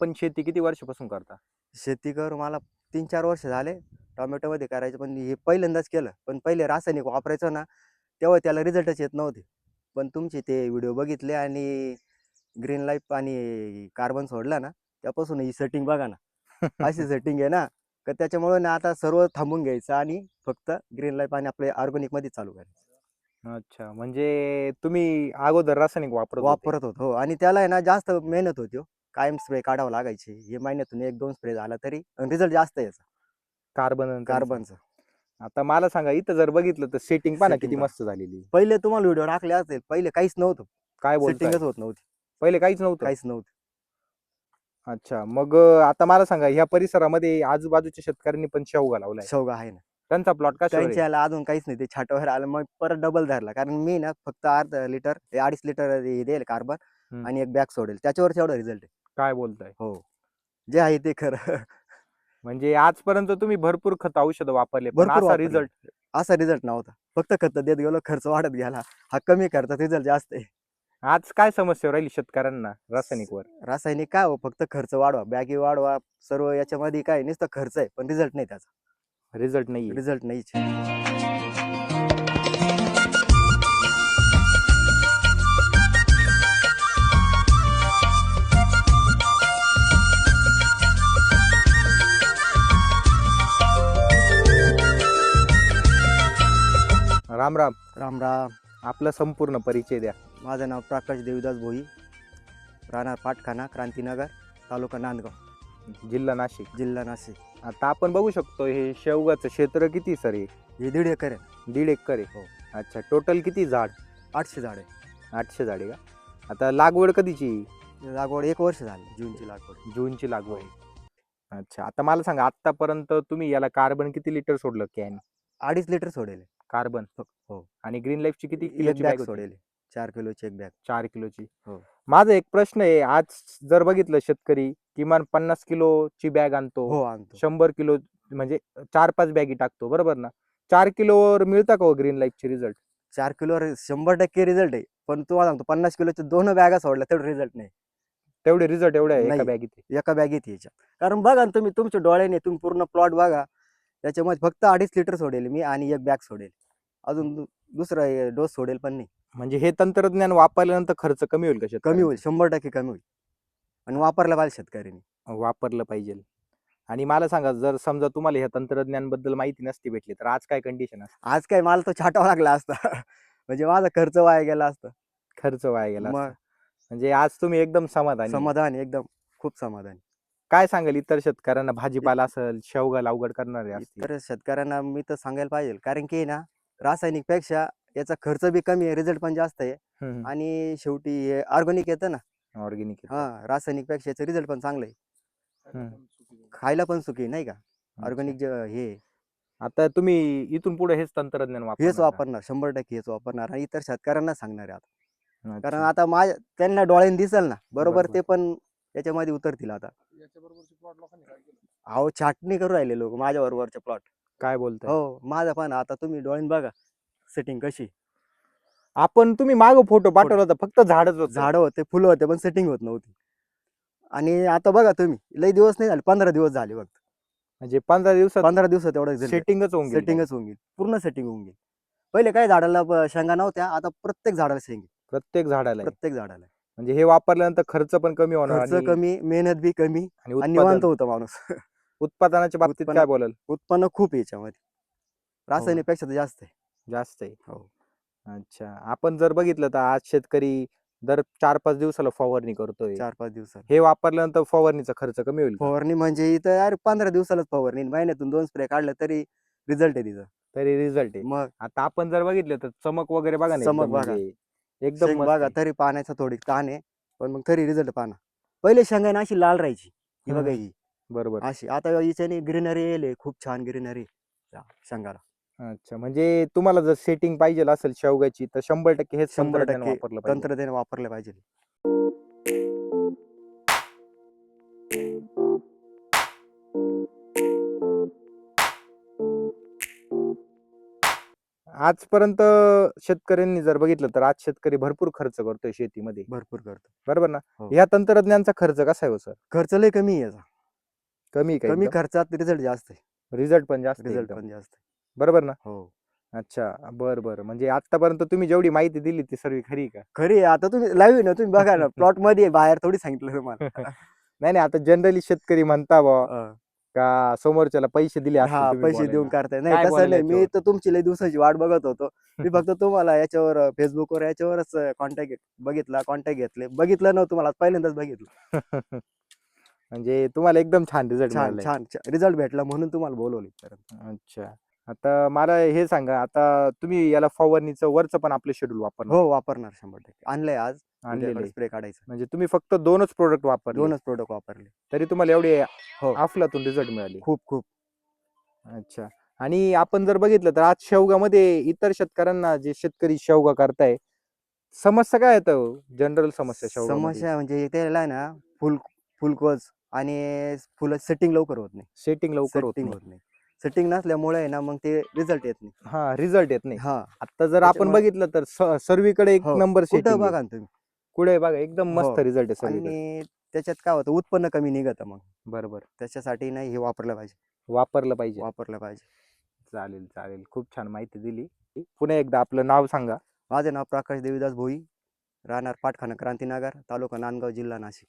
आपण शेती किती वर्षापासून करता? शेती करून मला 3-4 वर्ष झाले. टोमॅटोमध्ये करायचं, पण हे पहिल्यांदाच केलं. पण पहिले रासायनिक वापरायचो ना, तेव्हा त्याला रिझल्टच येत नव्हते. पण तुमचे ते व्हिडिओ बघितले आणि ग्रीन लाईफ आणि कार्बन सोडला ना, त्यापासून ही सेटिंग बघा ना. अशी सेटिंग आहे ना, तर त्याच्यामुळे ना आता सर्व थांबून घ्यायचं आणि फक्त ग्रीन लाईफ आणि आपले ऑर्गॅनिकमध्ये चालू करायचं. अच्छा, म्हणजे तुम्ही अगोदर रासायनिक वापरत होते. वापरत होतो हो. आणि त्याला आहे ना जास्त मेहनत होती हो. कायम स्प्रे काढावं लागायचे. हे महिन्यातून 1-2 स्प्रे झाला तरी रिझल्ट जास्त यायचा कार्बन आणि त्यांचा. कार्बनचा. आता मला सांगा, इथं जर बघितलं तर सेटिंग पहा ना सेटिंग किती पहा. मस्त झालेली. पहिले तुम्हाला व्हिडिओ टाकले असेल, पहिले काहीच नव्हतं. काय बोलताय? सेटिंगच होत नव्हती. पहिले काहीच नव्हतं? काहीच नव्हतं. अच्छा. मग आता मला सांगा, ह्या परिसरामध्ये आजूबाजूच्या शेतकऱ्यांनी पण शेवगा लावलाय. शेवगा आहे ना. त्यांचा प्लॉट कशावर आहे? त्यांच्या याला अजून काहीच नाही. ते छाटावर आलं, मग परत डबल धरला. कारण मी ना फक्त अर्धा लिटर, 2.5 लिटर हे देईल कार्बन हं. आणि एक बॅग सोडेल. त्याच्यावरच एवढा रिझल्ट आहे. काय बोलताय? हो. जे आहे ते खरं. म्हणजे आजपर्यंत तुम्ही भरपूर खत औषधं वापरले, पण भरपूर असा वापरले. रिझल्ट असा रिझल्ट नव्हता. फक्त खतं देत गेलो, खर्च वाढत गेला. हा कमी खर्चात रिझल्ट जास्त आहे. आज काय समस्या राहिली शेतकऱ्यांना रासायनिकवर? रासायनिक काय हो, फक्त खर्च वाढवा, बॅगी वाढवा, सर्व याच्यामध्ये काय नुसतं खर्च आहे, पण रिझल्ट नाही त्याचा. रिझल्ट नाहीये. रिझल्ट नाहीच. राम राम. राम राम. आपला संपूर्ण परिचय द्या. माझं नाव प्रकाश देवीदास भोई, राहणार पाटखाना, क्रांतीनगर, तालुका नांदगाव, जिल्हा नाशिक. जिल्हा नाशिक. आता आपण बघू शकतो हे शेवगाचं क्षेत्र किती सर आहे? हे 1.5 एकर आहे. 1.5 एकर आहे. हो. अच्छा, टोटल किती झाड? 800 झाड आहे. 800 झाडे का? आता लागवड कधीची? लागवड 1 वर्ष झाली, जूनची लागवड. जूनची लागवड आहे. अच्छा, आता मला सांगा, आतापर्यंत तुम्ही याला कार्बन किती लिटर सोडलं कॅन? 2.5 लिटर सोडेल. कार्बन. हो. आणि ग्रीन लाईफची किती एक किलोची बॅग बॅग होती? सोडेल. 4 किलोची एक बॅग. 4 किलोची. हो. माझा एक प्रश्न आहे, आज जर बघितलं शेतकरी किमान 50 किलोची बॅग आणतो, हो, आणतो. 100 किलो म्हणजे 4-5 बॅगी टाकतो, बरोबर ना? 4 किलोवर मिळता का हो ग्रीन लाईफचे रिझल्ट? 4 किलोवर 100% रिझल्ट आहे. पण तुम्हाला सांगतो, 50 किलोच्या 2 बॅगा सोडल्या तेवढा रिझल्ट नाही. तेवढे रिझल्ट एवढ्या एका नाही. बॅगीत? एका बॅगेत यायच्या. कारण बघा ना तुम्ही तुमच्या डोळ्याने तुम्ही पूर्ण प्लॉट बघा. त्याच्यामध्ये फक्त 2.5 लिटर सोडेल मी आणि एक बॅग सोडेल. अजून दुसरा डोस सोडेल पण नाही. म्हणजे हे तंत्रज्ञान वापरल्यानंतर खर्च कमी होईल का कमी होईल, शेतकऱ्यांचा? 100% कमी होईल. आणि वापरला पाहिजे शेतकऱ्यांनी. वापरलं पाहिजे. आणि मला सांगा, जर समजा तुम्हाला ह्या तंत्रज्ञानाबद्दल माहिती नसती भेटली, तर आज काय कंडिशन असती? आज काय मला तो छाटावा लागला असता. म्हणजे माझा खर्च वाया गेला असता. खर्च वाया गेला असता. मग म्हणजे आज तुम्ही एकदम समाधानी आहे. समाधानी, एकदम खूप समाधानी. काय सांगाल इतर शेतकऱ्यांना, भाजीपाला असेल, शेवगा लागवड करणारे असतील? इतर शेतकऱ्यांना मी तर सांगायला पाहिजे, कारण की ना रासायनिकपेक्षा याचा खर्च बी कमी आहे, रिझल्ट पण जास्त आहे. हं, आणि शेवटी हे ऑर्गॅनिक येतं ना. ऑर्गेनिक येतं. हां, रासायनिकपेक्षा याचं रिझल्ट पण चांगलं आहे. हं. खायला पण सुखी नाही का? अच्छा. ऑर्गॅनिक जे हे आहे, आता तुम्ही इथून पुढे हेच तंत्रज्ञान हेच वापरणार का? वापरणार, 100% हेच वापरणार आणि इतर शेतकऱ्यांना सांगणार आहे आता. कारण अच्छा. आता त्यांना डोळ्याने दिसेल ना, बरोबर बरोबर. ते पण याच्यामध्ये उतरतील आता. अहो, छाटणी करू राहिले लोक माझ्या बरोबरचे प्लॉट. काय बोलताय? हो, माझा पण आता तुम्ही डोळ्याने बघा सेटिंग कशी. तुम्ही मागं फोटो पुढं पाठवला होता, फक्त झाडच होतं. झाडं होते, फुलं होते, पण सेटिंग होत नव्हती. आणि आता बघा तुम्ही, लई दिवस नाही झाले, 15 दिवस झाले फक्त. म्हणजे 15 दिवसात 15 दिवसात एवढा रिझल्ट. सेटिंगच होऊन गेली सेटिंगच डायरेक्ट. होऊन गेली. पूर्ण सेटिंग होऊन गेली. पहिले काही झाडाला शेंगा नव्हत्या, आता प्रत्येक झाडाला शेंगे. प्रत्येक झाडाला आहे. प्रत्येक झाडाला. म्हणजे हे वापरल्यानंतर खर्च पण कमी होणार खर्च आणि कमी, मेहनत बी कमी आणि आणि निवांत उत्पादन होतं माणूस. उत्पादनाच्या बाबतीत उत्पन्न काय बोलाल? उत्पन्न खूप आहे याच्यामध्ये. हो, रासायनिकपेक्षा तर जास्त आहे. जास्त आहे. हो. अच्छा. आपण जर बघितलं तर आज शेतकरी दर 4-5 दिवसाला फवारणी करतोय. 4-5 दिवसात. हे वापरल्यानंतर फवारणीचा खर्च कमी होईल का? फवारणी म्हणजे इथं अरे 15 दिवसालाच फवारणी. महिन्यातून 2 स्प्रे काढलं तरी रिझल्ट आहे तिचा. तरी रिझल्ट आहे. मग आता आपण जर बघितलं तर चमक वगैरे बघा ना, चमक एकदम बघा. म्हणजे एकदम शेंग मस्त बघा आहे. तरी पाण्याचा थोडी ताण आहे. पण मग तरी रिझल्ट पहा ना. पहिले शेंगा अशी लाल राहायची. ही हं, बघा हं. ही. बरोबर. अशी. आता हिच्याने ग्रीनरी येईल, खूप छान ग्रीनरी त्या शेंगाला. अच्छा. म्हणजे तुम्हाला जर सेटिंग पाहिजे असेल शेवगाची, तर 100% हेच तंत्रज्ञान 100% वापरलं पाहिजे. तंत्रज्ञान वापरलं पाहिजे. आजपर्यंत शेतकऱ्यांनी जर बघितलं तर आज शेतकरी भरपूर खर्च करतोय शेतीमध्ये, भरपूर करतो. बरोबर ना? हो. या तंत्रज्ञानाचा खर्च कसा आहे हो सर? खर्च लय कमी आहे याचा. कमी का कमी एकदम? खर्चात रिझल्ट जास्त आहे. रिझल्ट पण जास्त आहे रिझल्ट एकदम, पण जास्त आहे. बरोबर ना? हो. अच्छा, बरं. म्हणजे आतापर्यंत तुम्ही जेवढी माहिती दिली ती सर्व खरी आहे का? खरी आहे. आता तुम्ही लाईव्ह आहे ना, तुम्ही बघा ना, प्लॉटमध्ये आहे, बाहेर थोडी सांगितलं तुम्हाला. नाही, नाही. आता जनरली शेतकरी म्हणता बुवा अ, का समोरच्याला पैसे दिले असतील हां, तुम्ही पैसे देऊन बोलायला. करताय. नाही काय तसं बोलायला नाही. मी याच्यावर? तर तुमची लई दिवसाची वाट बघत होतो. मी फक्त तुम्हाला याच्यावर Facebookवर याच्यावरच कॉन्टॅक्ट बघितला, कॉन्टॅक्ट घेतले. बघितलं नव्हतं मला पहिल्यांदाच बघितलं. म्हणजे तुम्हाला एकदम छान रिझल्ट छान, मिळालाय. छान, रिझल्ट भेटला म्हणून तुम्हाला बोलवलं परत. अच्छा. आता मला हे सांगा, आता तुम्ही याला फवारणीचं वरचं पण आपलं शेड्यूल वापरणार, हो, वापरणार 100%. आणलंय आज. आणलेलं उद्याकडे आहे. स्प्रे काढायचा. म्हणजे तुम्ही फक्त 2च प्रॉडक्ट वापरले, 2च प्रॉडक्ट वापरले. तरी तुम्हाला एवढे हो. अफलातून रिझल्ट मिळाले. खूप, खूप. अच्छा. आणि आपण जर बघितलं तर आज शेवगामध्ये इतर शेतकऱ्यांना जे शेतकरी शेवगा करताय, समस्या काय येतं हो? जनरल समस्या शेवगामध्ये? समस्या म्हणजे त्याला आहे ना, फुलकोज आणि फुलं सेटिंग लवकर होत नाही. सेटिंग लवकर होत सेटिंग नाही. होत नाही. सेटिंग नसल्यामुळे आहे ना, मग ते रिझल्ट येत नाही. हां, रिझल्ट येत नाही. हां, आता जर आपण त्याच्यामुळे बघितलं तर सर्वीकडे एक हो, नंबर कुठं सेटिंग आहे. बघा ना तुम्ही. कुठे बघा एकदम हो. मस्त रिझल्ट आहे सर्वीकडे. आणि त्याच्यात काय होतं, उत्पन्न कमी निघतं मग. बरोबर. त्याच्यासाठी नाही हे वापरलं पाहिजे. वापरलं पाहिजे. वापरलं पाहिजे. चालेल. खूप छान माहिती दिली. पुन्हा एकदा आपलं नाव सांगा. माझं नाव प्रकाश देवीदास भोई, राहणार पाटखाना क्रांतीनगर, तालुका नांदगाव, जिल्हा नाशिक.